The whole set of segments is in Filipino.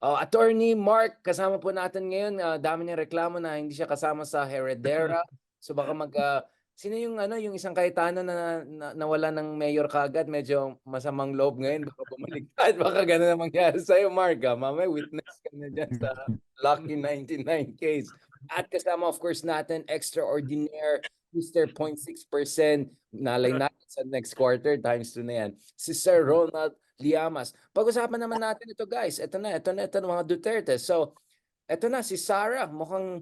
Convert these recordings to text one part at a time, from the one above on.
Attorney Mark, kasama po natin ngayon. Dami niyang reklamo na hindi siya kasama sa Heredera. So baka sino yung yung isang Cayetano na nawala ng mayor kaagad, medyo masamang loob ngayon, baka bumaliktad, baka gano'n na mangyari sa'yo, Mark. Mamaya witness ka na dyan sa Lucky 99 case. At kasama of course natin, extraordinaire Mr. 0.6%, nalay natin sa next quarter, times 2 na yan. Si Sir Ronald Liamas. Pag-usapan naman natin ito, guys. Ito na mga Duterte. So, ito na si Sara, mukhang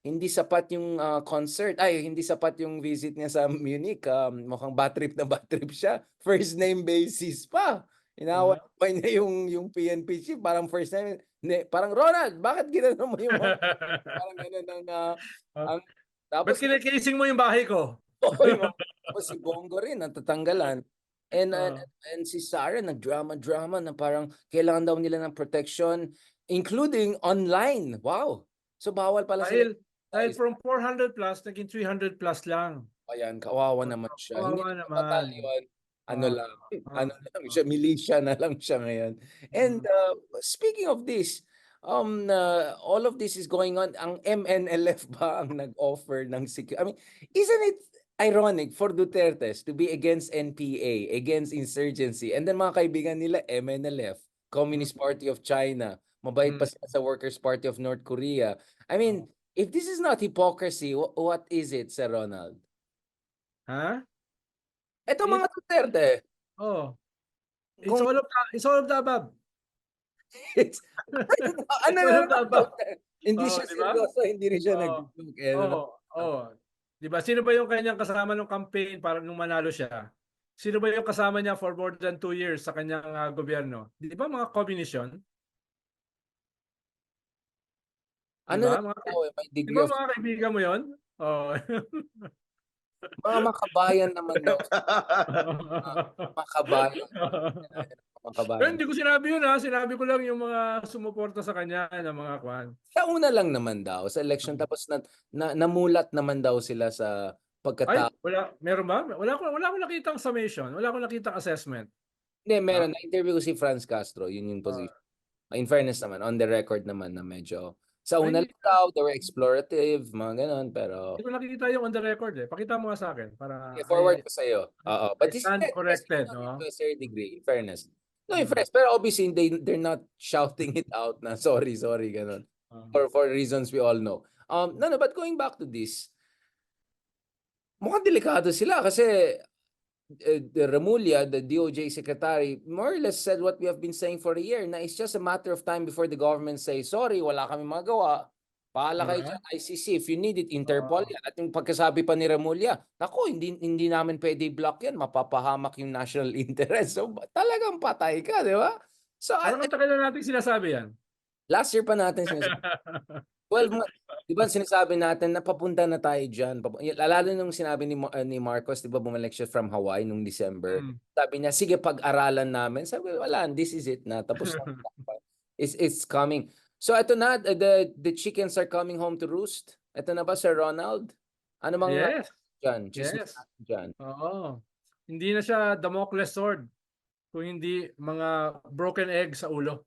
hindi sapat yung concert. Ay, hindi sapat yung visit niya sa Munich. Mukhang bad trip na bad trip siya. First name basis pa. Inaway pa niya yung PNP chief. Parang first name. Parang Ronald, bakit ginano mo yung parang gano'n ang Ba't tapos kinikising mo yung bahay ko? tapos si Bongo rin natatanggalan. And si Sara nagdrama-drama na parang kailangan daw nila ng protection, including online. Wow! So bawal pala sila. Dahil from 400 plus, naging 300 plus lang. Ayan, kawawa naman siya. Hindi Kawawa na naman. batalyon. Ano lang, Ah. ano lang siya, militia na lang siya ngayon. And speaking of this, all of this is going on. Ang MNLF ba ang nag-offer ng security? I mean, isn't it ironic for Duterte to be against NPA, against insurgency, and then mga kaibigan nila, MNLF, Communist Party of China, mabait pa sila sa Workers' Party of North Korea. I mean, if this is not hypocrisy, what is it, Sir Ronald? Ha? Ito mga Duterte. Oh. It's all of the above. Ano naman ito? Hindi siya diba? seryoso, hindi rin siya nag-joke. Diba? Sino ba yung kanyang kasama ng campaign para nung manalo siya? Sino ba yung kasama niya for more than 2 years sa kanyang gobyerno? Di ba mga communist yun? Ano Diba? na may Di degree ba of... mga kaibigan mo yun? Oh. Mga makabayan naman daw. Makabayan. Pero hindi ko sinabi yun ha. Sinabi ko lang yung mga sumuporta sa kanya ng mga kwan. Sa una lang naman daw, sa election, tapos namulat naman daw sila sa Ay, pagkatao. meron ba? Wala ko nakitang summation. Wala ko nakitang assessment. Hindi, meron. Na-interview ko si Franz Castro, yun yung position. In fairness naman, on the record naman na medyo sa una lang daw, they were explorative, mga ganon, pero... Hindi ko nakita yung on the record eh. Pakita mo nga sa akin para forward ko sa'yo. But I stand corrected, no? To a certain degree, in fairness. No, in fairness, pero obviously they're not shouting it out na sorry, ganon. For reasons we all know. No, but going back to this, mukhang delikado sila kasi the Remulla, the DOJ secretary, more or less said what we have been saying for a year, na it's just a matter of time before the government say, sorry, wala kami magawa. Pahala kayo dyan, ICC. If you need it, Interpol yan. At yung pagkasabi pa ni Remulla, naku, hindi namin pwede i-block yan. Mapapahamak yung national interest. So talagang patay ka, di ba? So, anong tagal na natin sinasabi yan? Last year pa natin sinasabi. 12 months. Di ba sinasabi natin na papunta na tayo dyan. Lalo nung sinabi ni Marcos, di ba bumalik siya from Hawaii nung December. Sabi niya, sige, pag-aralan namin. Sabi ko, wala, this is it na. Tapos na. It's coming. So ito na, the chickens are coming home to roost. Ito na ba, Sir Ronald? Ano bang dyan? Yes. Dyan. Oo. Hindi na siya Damocles sword. Kung hindi mga broken egg sa ulo.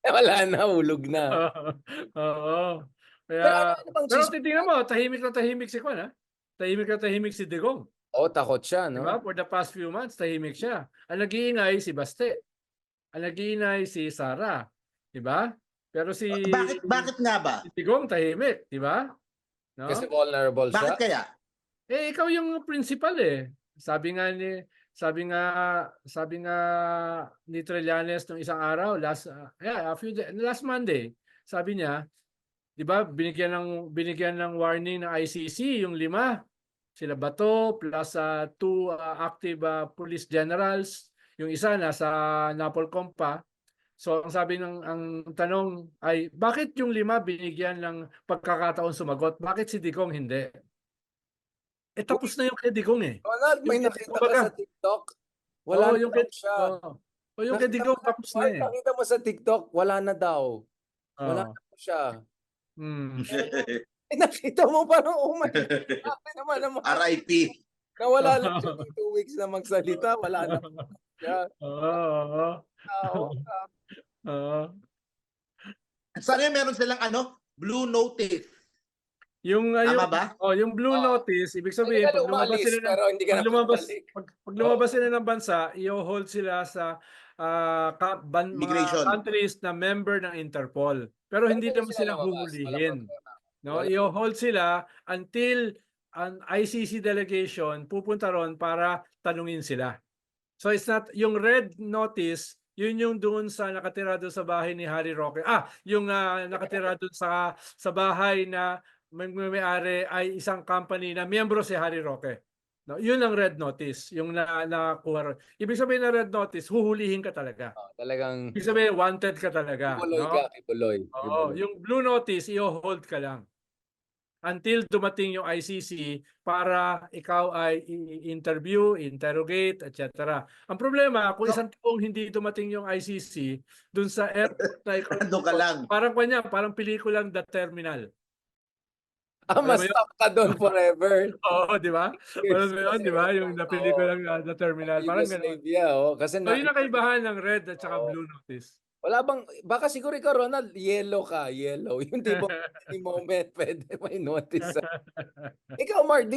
Wala na, hulog na. Oo. Pero titingnan mo, tahimik na tahimik si Kwan, ha? Tahimik na tahimik si Digong. Takot siya, no? Diba? For the past few months, tahimik siya. Ang nag-iingay si Baste. Ang nag-iingay si Sara. Diba? Pero si... Bakit nga ba? Si Digong tahimik, diba? No? Kasi vulnerable siya. Bakit kaya? Ikaw yung principal eh. Sabi nga ni Trillanes nung isang araw last Monday, sabi niya, 'di ba, binigyan ng warning ng ICC yung 5, sila Bato plus 2 active police generals, yung isa nasa NAPOLCOM pa. So ang sabi ang tanong ay bakit yung 5 binigyan ng pagkakataon sumagot, bakit si Digong hindi? Tapos na yung kay Digong eh. Ronald, may nakita ka sa TikTok? Wala na yung daw siya. yung kay Digong tapos na eh. Nakita mo sa TikTok, wala na daw. Wala na siya. Nakita mo parang, oh my God. RIP. Nawala lang siya 2 weeks na magsalita, wala na siya. Oo. Oo. Sana meron silang blue notice. Yung Tama ba? yung blue Oo. notice, ibig Pwede sabihin ka na umalis, pero hindi ka na babalik. pag lumabas sila ng bansa, i-hold sila sa mga Immigration. countries na member ng Interpol. Pero hindi Pwede naman sila sila lumabas, walang huhulihin. problema. No, Wala. i-hold sila until an ICC delegation pupunta ron para tanungin sila. So it's not yung red notice, yun yung doon sa nakatira doon sa bahay ni Harry Roque. Yung nakatira doon sa bahay na may-ari ay isang company na miyembro si Harry Roque. No, yun ang red notice, yung nakuha ron. Ibig sabihin ng red notice, huhulihin ka talaga. Talagang Ibig sabihin wanted ka talaga, kibuloy no? ka, kibuloy. Oo, yung blue notice, i-hold ka lang until dumating yung ICC para ikaw ay i-interview, interrogate, etc. Ang problema, kung isang taong hindi dumating yung ICC, dun sa airport na ikaw, Ando ka lang. parang pelikulang The Terminal. Mas Alam mo yun? stuck ka doon forever. Oo, di ba? Parang yun, di ba? Yung Oo. pelikulang The Terminal. Parang gano'n. Yugoslavia, Kasi So yun ang kaibahan ng red at saka Oo. blue notice. Wala bang, baka siguro ikaw, Ronald, yellow ka, yellow. Yung tipo, any moment, pwede may notice. Ikaw, Mark,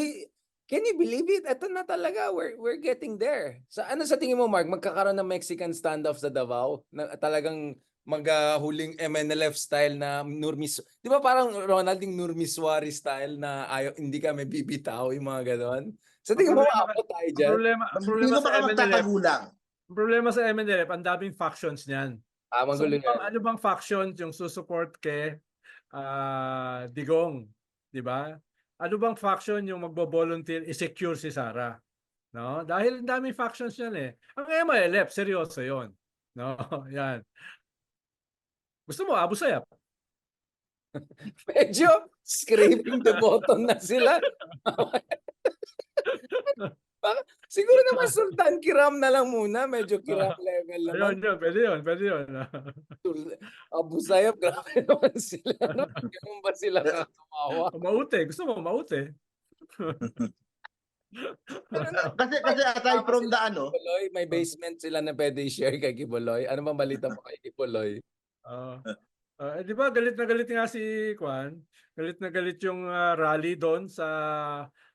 can you believe it? Ito na talaga, we're getting there. Ano sa tingin mo, Mark, magkakaroon ng Mexican standoff sa Davao? Na talagang maghuling MNLF style na Nurmis. Di ba parang Ronald yung Nurmis Suarez style na hindi kami bibitaw, yung mga ganon? Sa tingin mo, maabot tayo dyan? Ang problema Sino sa baka MNLF, magtatagulang? ang problema sa MNLF, ang daming factions niyan. So, Magulo yan. ano bang faction yung susupport kay Digong, 'di ba? Ano bang faction yung magbo-volunteer i-secure si Sara? No? Dahil ang daming factions yan eh. Ang MLF, seryoso 'yon. No, yan. Gusto mo Abu Sayyaf? Medyo scraping the bottom na sila. Siguro naman Sultan Kiram na lang muna. Medyo Kiram level naman. Ayun, pwede yun. Abu Sayyaf, grabe naman sila. No? Ganun ba sila katumawa? Maute. Gusto mo maute? Kasi aside from the Kibuloy, may basement sila na pwede i-share kay Kibuloy. Ano bang balita mo kay Kibuloy? Di ba galit na galit nga si Kwan? Galit na galit yung rally doon sa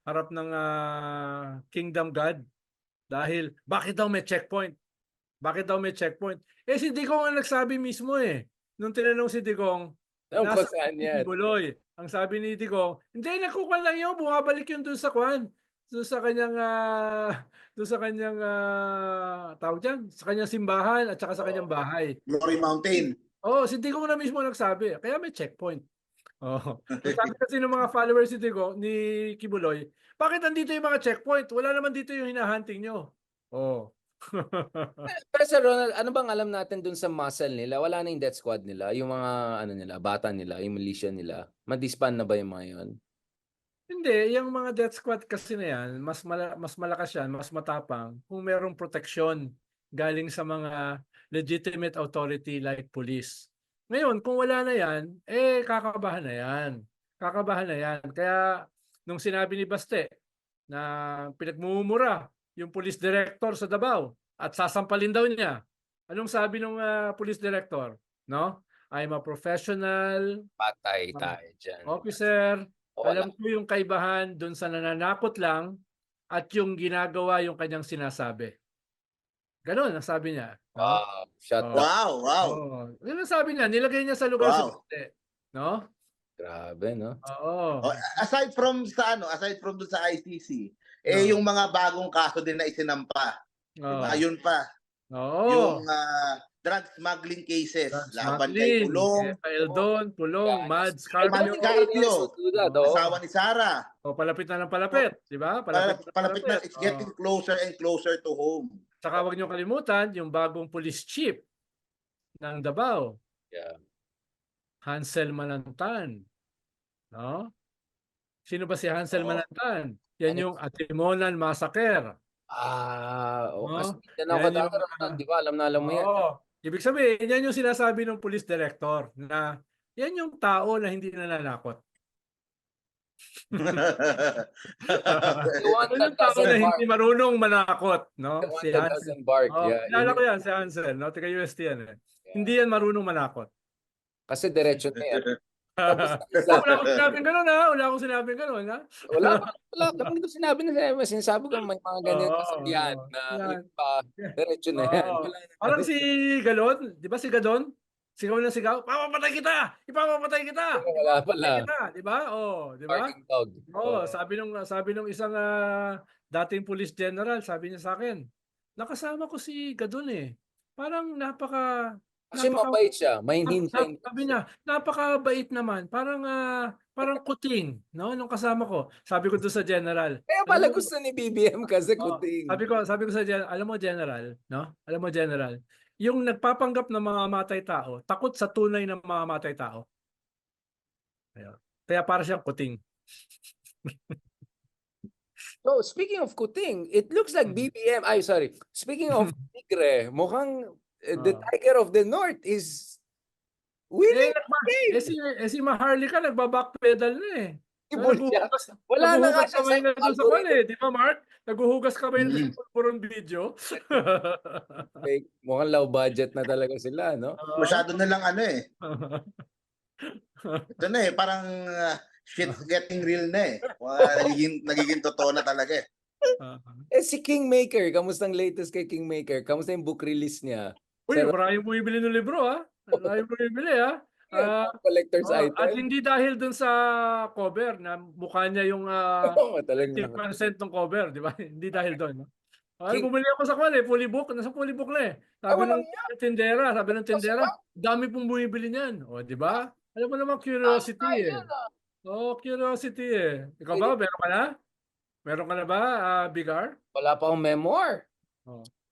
harap ng Kingdom God. Dahil bakit daw may checkpoint? Bakit daw may checkpoint? Si Digong ang nagsabi mismo eh. Nung tinanong si Digong, nasa Kibuloy. Ang sabi ni Digong, hindi, nagkukuha lang yun. Bumabalik yun doon sa Kwan. Doon sa kanyang tawag dyan, sa kanyang simbahan at saka sa kanyang bahay. Glory Mountain. Si Digong na mismo nagsabi. Kaya may checkpoint. Sabi kasi ng mga followers ni Kibuloy, bakit nandito yung mga checkpoint? Wala naman dito yung hinahunting nyo. Pero Sir Ronald, ano bang alam natin dun sa muscle nila? Wala na yung death squad nila, yung mga bata nila, yung militia nila. Ma-disband na ba yung mga yun? Hindi, yung mga death squad kasi na yan, mas malakas yan, mas matapang kung merong proteksyon galing sa mga legitimate authority like police. Ngayon, kung wala na yan, kakabahan na yan. Kakabahan na yan. Kaya nung sinabi ni Baste na pinagmumura yung police director sa Davao at sasampalin daw niya. Anong sabi ng police director? No? I'm a professional Patay tayo dyan. officer. Alam ko yung kaibahan doon sa nananakot lang at yung ginagawa yung kanyang sinasabi. Ganon ang sabi niya. No? Wow. Yun ang sabi niya, nilagay niya sa lugar sa Baste. No? Grabe, no? Oo. Aside from doon sa ICC, yung mga bagong kaso din na isinampa. Diba? Ayun pa. Yung drug smuggling cases. Laban kay Pulong. Pulong, Mads, Carpio. Asawa ni Sara. Palapit na ng palapit. Diba? Palapit na. It's getting closer and closer to home. Saka huwag niyo kalimutan yung bagong police chief ng Davao. Yeah. Hansel Manantan. No? Sino ba si Hansel Manantan? Yan yung Atimonan Massacre. Di ba? Alam mo yan. Ibig sabihin, yan yung sinasabi ng police director na yan yung tao na hindi nananakot. The one Yun that yung tao na doesn't bark. hindi marunong manakot, no? The one Si that Hansel. doesn't bark. Oh, Yeah. kilala ko yan, si Hansel, no? Taga UST yan eh. Hindi yan marunong manakot. Kasi diretso na yan. Wala akong sinabing gano'n, ha? Wala akong sinabing gano'n, ha? Wala kami dito sinabi na sinasabi ko may mga ganyan Oo, kasabihan oo. na Yan. yung pa diretso na yan. Oo. Wala na. Parang si Galon, di ba si Gadon? Sigaw na sigaw, papapatay kita! Ipapapatay kita! Wala pala. Ipapapatay kita! Di ba? Oh, di ba? Barking dog. Oo, sabi nung isang dating police general, sabi niya sa akin, nakasama ko si Gadon eh. Parang Kasi mabait siya. Mahinhin sabi niya, napakabait naman. Parang kuting, no? Nung kasama ko. Sabi ko doon sa general. Kaya pala gusto ni BBM kasi Oh, kuting. sabi ko sa general, alam mo general, no? Alam mo general, yung nagpapanggap ng mga matay tao, takot sa tunay ng mga matay tao. Kaya para siyang kuting. So, speaking of kuting, it looks like BBM, sorry. Speaking of tigre, mukhang the tiger of the north is winning. Si Maharlika nagba-backpedal na eh. Wala na nga siya kamay na doon sa kwan eh. Di ba, Mark? Naghuhugas kamay na sa purong video. Mukhang low budget na talaga sila, no? Masyado na lang ano eh. Ito na eh, parang shit's getting real na eh. Nagiging totoo na talaga eh. Si Kingmaker, kamusta ang latest kay Kingmaker? Kamusta yung book release niya? Uy, maraming bumibili ng libro ha. Maraming bumibili ha. Collector's item. At hindi dahil dun sa cover na mukha niya yung 50% ng cover, di ba? Hindi dahil doon. No? Bumili ako sa kwan eh, fully book. Nasa fully book na eh. Sabi ng tindera, dami pong bumibili niyan. O, di ba? Alam mo naman curiosity eh. Curiosity eh. Ikaw ba? Meron ka na? Meron ka na ba, Bigar? Wala pa akong memoir.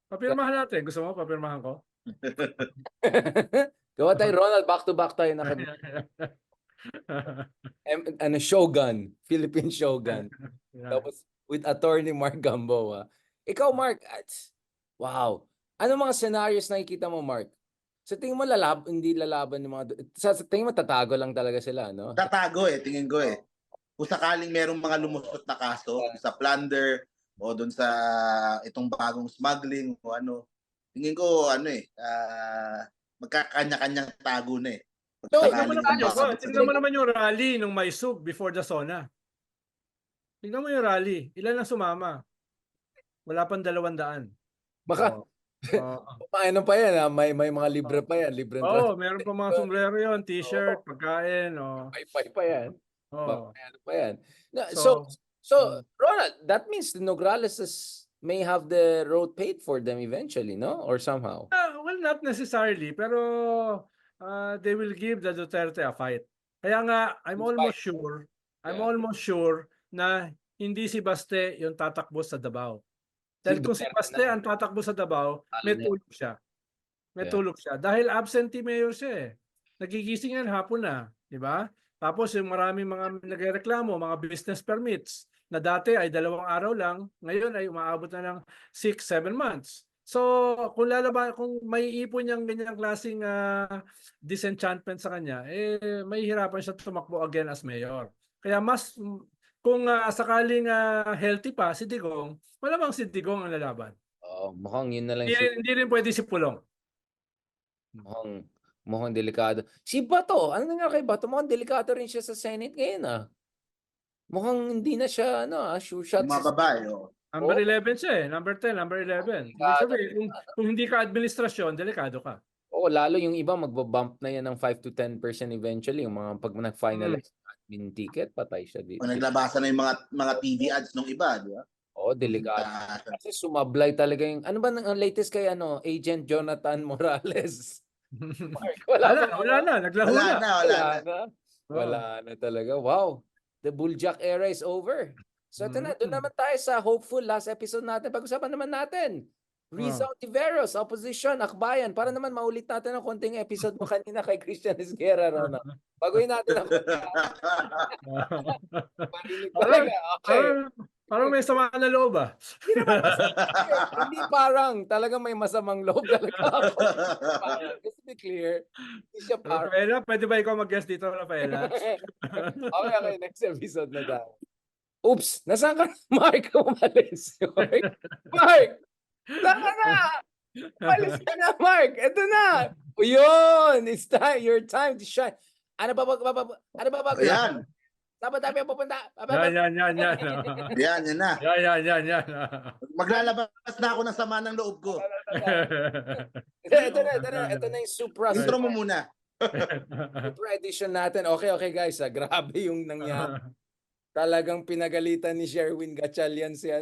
Papirmahan natin. Gusto mo papirmahan ko? Gawa tayo, Ronald, back-to-back tayo na Shogun, Philippine Shogun. Tapos with attorney Mark Gamboa. Ikaw, Mark, wow. Ano mga scenarios nakikita mo, Mark? Sa tingin mo hindi lalaban ng mga sa tingin mo tatago lang talaga sila, no? Tatago eh, tingin ko eh. Kung sakaling merong mga lumusot na kaso sa plunder o doon sa itong bagong smuggling o ano, tingin ko magkakanya-kanyang tago na eh. Tingnan mo naman yung rally nung Maisug before the SONA. Tingnan mo yung rally. Ilan ang sumama? Wala pang 200. Baka ano pa yan, may mga libre pa yan, libre. Meron pa mga sombrero yon, t-shirt, pagkain, Wi-Fi pa yan. Ano pa yan. So Ronald, that means the Nograles may have the road paid for them eventually, no? Or somehow? Well, not necessarily, pero they will give the Duterte a fight. Kaya nga, I'm almost sure na hindi si Baste yung tatakbo sa Davao. Dahil kung si Baste ang tatakbo sa Davao, may tulog siya. May tulog siya. Dahil absentee mayor siya eh. Nagigising yan hapon na. Di ba? Tapos yung maraming mga nagreklamo, mga business permits, na dati ay 2 araw lang, ngayon ay umaabot na ng 6-7 months. So, kung may ipon niyang ganyang klaseng disenchantment sa kanya, may hirapan siya tumakbo again as mayor. Kaya kung sakaling healthy pa si Digong, malamang si Digong ang lalaban. Mukhang yun na lang. Hindi rin pwede si Pulong. Mukhang delikado. Si Bato, ano nga kay Bato? Mukhang delikado rin siya sa Senate ngayon Mukhang hindi na siya sure shot. Mga babae, Number 11 siya eh. Number 10, number 11. Kung hindi ka administrasyon, delikado ka. Lalo yung iba magbabump na yan ng 5 to 10% eventually. Yung mga pag nag-finalize admin ticket, patay siya dito. Kung naglabasan na yung mga TV ads ng iba, di ba? Delikado. Kasi sumablay talaga yung, ano ba ang latest kay Agent Jonathan Morales? Wala na. Naglaho na. Wala na talaga. Wow. The Buljak era is over. So doon naman tayo sa hopeful last episode natin. Pag-usapan naman natin. Rizal Tiveros, opposition, akbayan. Para naman maulit natin ang konting episode mo kanina kay Christian Esguerra, Ronald. Baguhin natin ang Parang may sama na loob Hindi parang. Talagang may masamang loob talaga ako. Kasi clear, hindi siya power. Rafaela, pwede ba ikaw mag-guest dito, Rafaela? Okay, next episode na tayo. Oops, nasaan ka na? Mark, umalis. Mark, saan ka na? Umalis ka na, Mark. Ito na. O yun, it's time, your time to shine. Ano ba? Ayan. Dapat tayo pupunta. Yan. Yan na. Yan. Maglalabas na ako ng sama ng loob ko. Ito na yung Supra. Intro mo muna. Supra edition natin. Okay guys, grabe yung nangyari. Talagang pinagalitan ni Sherwin Gatchalian si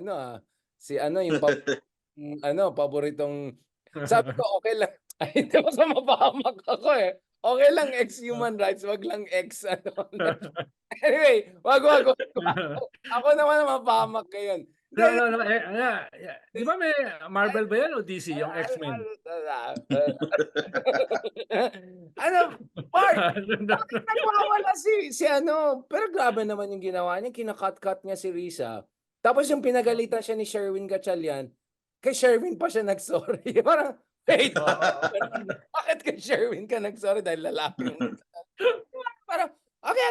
yung paboritong, sabi ko okay lang. Ay, hindi ko sa mapahamak ako eh. Okay lang ex-human rights, wag lang ex Anyway, wag. Ako naman ang mapahamak ngayon. No. Di ba may Marvel ba yan o DC, yung X-Men? Mark, bakit nagwawala pero grabe naman yung ginawa niya, kinakat-cut niya si Risa. Tapos yung pinagalitan siya ni Sherwin Gatchalian, kay Sherwin pa siya nag-sorry. Parang, wait, bakit kay Sherwin ka nag-sorry dahil lalaki yung parang, okay.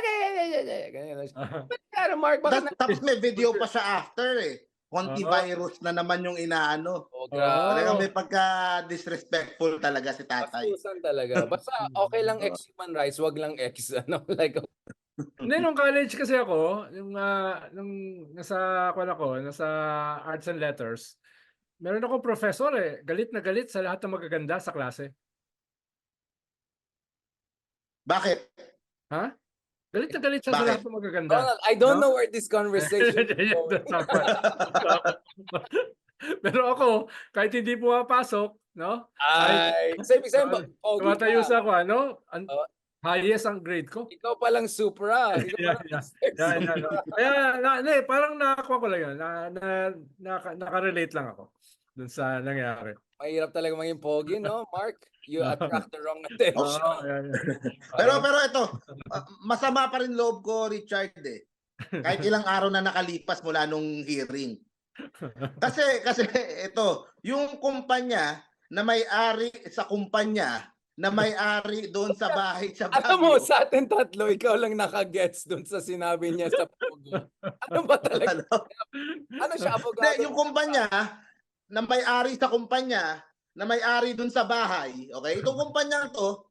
Pero Mark, bakit Tapos may video pa siya after eh. Conti-virus na naman yung inaano. Talagang may pagka-disrespectful talaga si tatay. Pastusan talaga. Basta okay lang ex-human rights, wag lang ex. Like, Hindi, nung college kasi ako, nung nasa Arts and Letters, meron ako professor galit na galit sa lahat ng magaganda sa klase. Bakit? Ha? Galit na galit siya sa lahat ng magaganda. Ronald, I don't know where this conversation is going. Pero ako, kahit hindi pumapasok, no? Ay, ibig sabihin, tumatayo sa ako, highest ang grade ko. Ikaw palang Supra. Kaya, parang nakakuha ko lang yun. Nakarelate lang ako dun sa nangyari. Mahirap talaga maging pogi, no, Mark? You attract the wrong attention. Pero ito, masama pa rin loob ko, Richard eh. Kahit ilang araw na nakalipas mula nung hearing. Kasi ito, yung kumpanya na may-ari sa kumpanya na may-ari doon sa bahay sa Baguio. Alam mo, sa atin tatlo, ikaw lang nakagets doon sa sinabi niya sa Pogo. Ano ba talaga? Ano siya, abogado? Yung kumpanya na may-ari sa kumpanya na may-ari doon sa bahay. Okay? Itong kumpanyang to,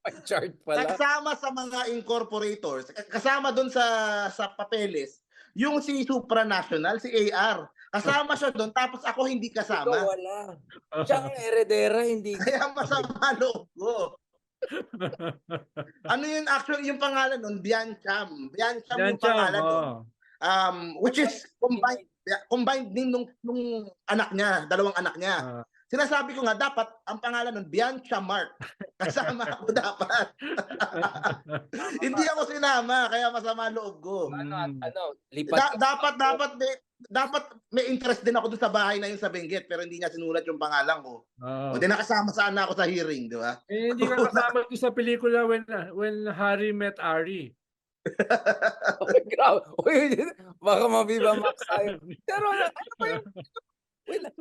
May chart pala. kasama sa mga incorporators, kasama doon sa papeles, yung si Supranational, si AR. Kasama siya doon, tapos ako hindi kasama. Ikaw wala. Siya ang heredera, hindi. Kaya masama loob ko. Ano yun actually yung pangalan nun? Biancham. Biancham yung pangalan nun. Which is combined din nung anak niya, dalawang anak niya. Sinasabi ko nga, dapat ang pangalan nun, Bianca Mark. Kasama ako dapat. Hindi ako sinama, kaya masama loob ko. Lipat. Dapat may interest din ako dun sa bahay na yun sa Benguet, pero hindi niya sinulat yung pangalan ko. O di nakasama sana ako sa hearing, di ba? Hindi ka kasama doon sa pelikula when Harry met Ari. Grabe. Baka mabiba Max tayo. Pero ano ba yung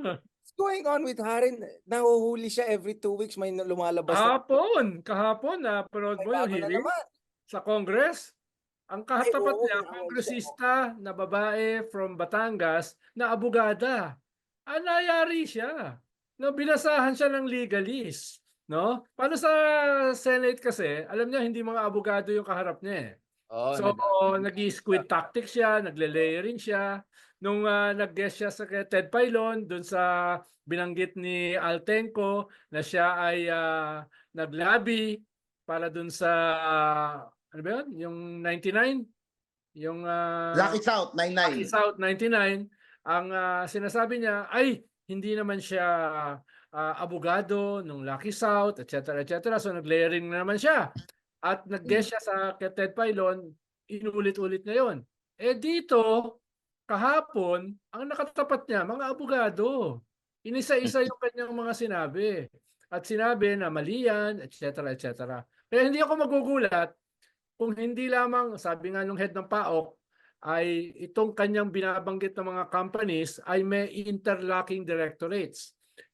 what's going on with Harry? Nahuhuli siya every 2 weeks, may lumalabas. Kahapon na pero yung hearing sa Congress. Ang katapat niya, kongresista na babae from Batangas na abogada. Nangyari siya. No, binasahan siya ng legalist. No? Paano sa Senate kasi, alam niya hindi mga abogado yung kaharap niya. Nag-squid tactics siya, nagle-layering siya. Nung nag-guest siya sa Ted Pailon, dun sa binanggit ni Altenco na siya ay nag-lobby para dun sa ano ba yun? Yung 99? Yung Lucky South 99. Lucky South 99. Ang sinasabi niya ay hindi naman siya abogado nung Lucky South, etc. So nag-layering na naman siya. At nag-guest siya sa Ted Pailon, inulit-ulit na yon. Dito, kahapon, ang nakatapat niya, mga abogado. Inisa-isa yung kanyang mga sinabi. At sinabi na mali yan, etc. Kaya hindi ako magugulat kung hindi lamang, sabi nga nung head ng PAOK, ay itong kanyang binabanggit ng mga companies ay may interlocking directorates.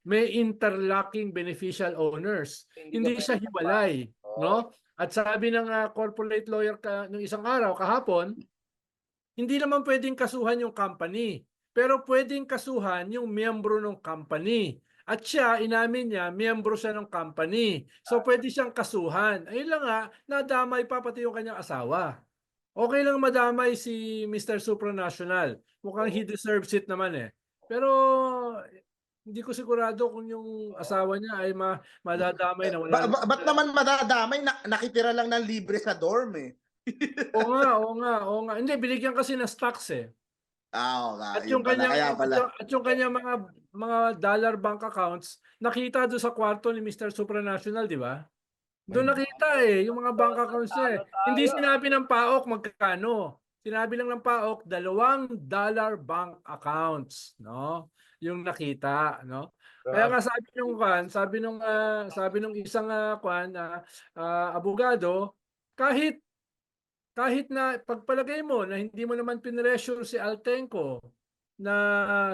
may interlocking beneficial owners. Hindi siya hiwalay, no? At sabi ng corporate lawyer nung isang araw kahapon, hindi naman pwedeng kasuhan yung company, pero pwedeng kasuhan yung miyembro ng company. At siya, inamin niya, miyembro siya ng company. So pwede siyang kasuhan. Ayun lang nga, nadamay pa pati yung kanyang asawa. Okay lang madamay si Mr. Supranational. Mukhang he deserves it naman eh. Pero hindi ko sigurado kung yung asawa niya ay madadamay na wala. Ba't naman madadamay? Nakitira lang ng libre sa dorm eh. Oo nga. Hindi, binigyan kasi ng stocks eh. Oo nga, At yung kaya kanyang pala. at yung kanyang mga dollar bank accounts nakita doon sa kwarto ni Mr. Supranational, di ba? Doon nakita eh, yung mga bank accounts niya eh. Hindi sinabi ng PAOK magkano. Sinabi lang ng PAOK, $2 bank accounts, no? Yung nakita, no? Kaya nga sabi nung isang abogado, kahit na pagpalagay mo na hindi mo naman pinressure si Altenco na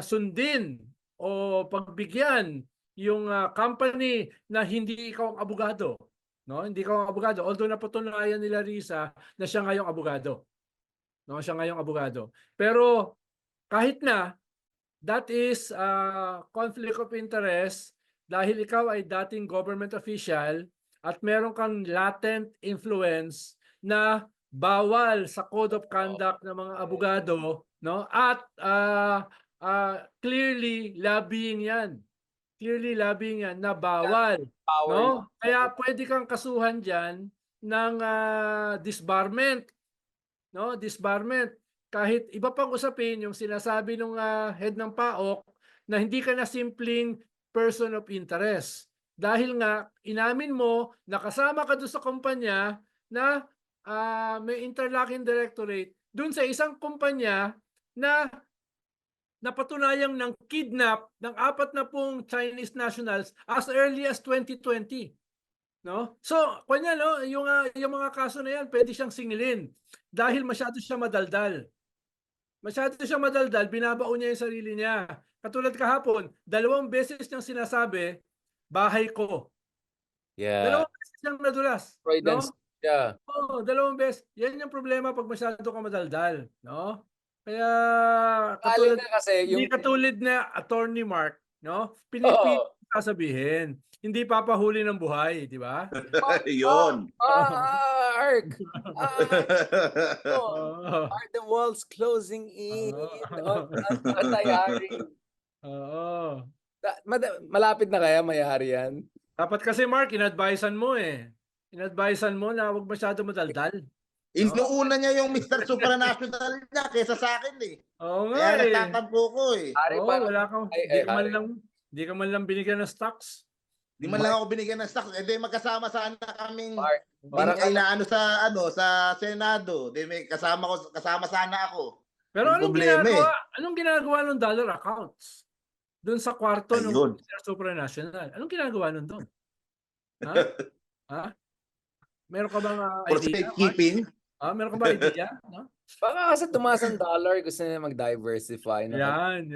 sundin o pagbigyan yung company na hindi ikaw ang abogado. No, hindi ka ang abogado. Although napatunayan nila Risa na siya ngayong abogado. No, siya ngayong abogado. Pero kahit na that is conflict of interest dahil ikaw ay dating government official at meron kang latent influence na bawal sa code of conduct ng mga abogado, no? At clearly lobbying 'yan. Clearly lobbying yan na bawal, no? Kaya pwede kang kasuhan diyan ng disbarment, no? Disbarment. Kahit iba pang usapin yung sinasabi ng head ng PAOK na hindi ka na simpleng person of interest. Dahil nga inamin mo na kasama ka doon sa kumpanya na may interlocking directorate doon sa isang kumpanya na napatunayang ng kidnap ng 40 Chinese nationals as early as 2020. No? So, kanya no, yung mga kaso na yan, pwede siyang singilin dahil masyado siya madaldal. Masyado siya madaldal, binabaon niya yung sarili niya. Katulad kahapon, 2 beses niyang sinasabi, bahay ko. Yeah. 2 beses niyang nadulas. No? Yeah. Oo, 2 beses. Yan yung problema pag masyado ka madaldal. No? Kaya katulad kasi hindi katulad na Attorney Mark, no? Pinipilit sasabihin. Hindi papahuli ng buhay, di ba? Yun. Ark. Are the walls closing in? Anti-hari. Oo. Malapit na kaya may-hari yan? Dapat kasi Mark, in-advisean mo eh. In-advisean mo na huwag masyado madaldal. Inuuna niya yung Mr. Supranational niya kaysa sa akin eh. Oo nga Kaya eh. nagtatampo ko eh. Oo, wala kang, hindi ka man lang binigyan ng stocks. Di man lang ako binigyan ng stocks. Eh, di magkasama sana kaming parang sa Senado. Di may kasama sana ako. Pero anong ginagawa ng dollar accounts? Doon sa kwarto ng Supranational. Anong ginagawa nun doon? Ha? Ha? Meron ka bang idea? Keeping? Meron ka ba idea? No? Baka kasi tumaas ang dollar, gusto niya mag-diversify. No? Yan.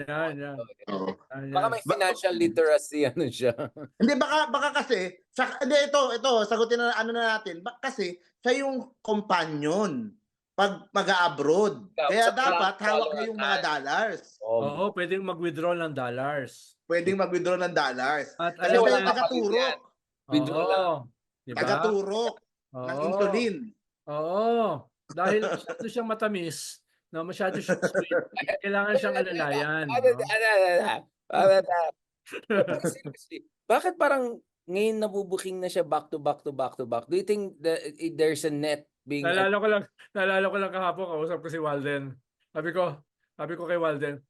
Baka may financial literacy siya. Hindi, baka kasi, ito, sagutin na natin. Kasi, siya yung companion pag mag-abroad. Kaya dapat hawak niya yung mga dollars. Oo, pwedeng mag-withdraw ng dollars. Pwedeng mag-withdraw ng dollars. Kasi siya yung taga-turok. Diba? Taga-turok ng insulin. Oo. Dahil masyado siyang matamis, no, masyado siyang sweet. Kailangan siyang alalayan. Seriously, bakit parang ngayon nabubuking na siya back to back? Do you think there's a net being... Naalala ko lang kahapon, kausap ko si Walden. Sabi ko kay Walden,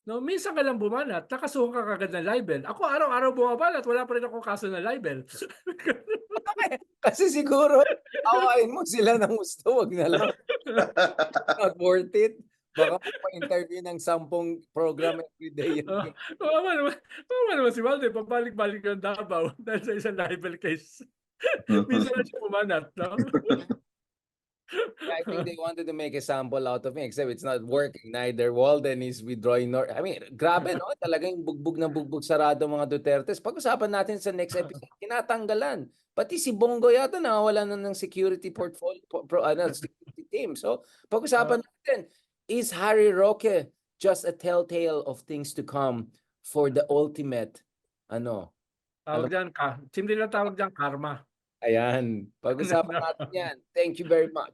no, minsan ka lang bumanat, nakasuhan ka kagad ng libel. Ako araw-araw bumabalat, wala pa rin ako kaso ng libel. Kasi siguro, awain mo sila ng gusto, wag na lang. Not worth it. Baka pa-interview ng 10 program everyday. Kawawa naman si Walden, pabalik-balik ng Davao dahil sa isang libel case. Minsan lang siya bumanat, no? I think they wanted to make a sample out of me, except it's not working. Neither Walden is withdrawing nor I mean, grabe no, talagang bugbog na bugbog sarado mga Dutertes. Pag-usapan natin sa next episode, tinatanggalan. Pati si Bongo yata nawawalan na ng security portfolio security team. So, pag-usapan natin, is Harry Roque just a telltale of things to come for the ultimate Tawag diyan team nila tawag diyan karma. Ayan, pag-usapan natin yan. Thank you very much.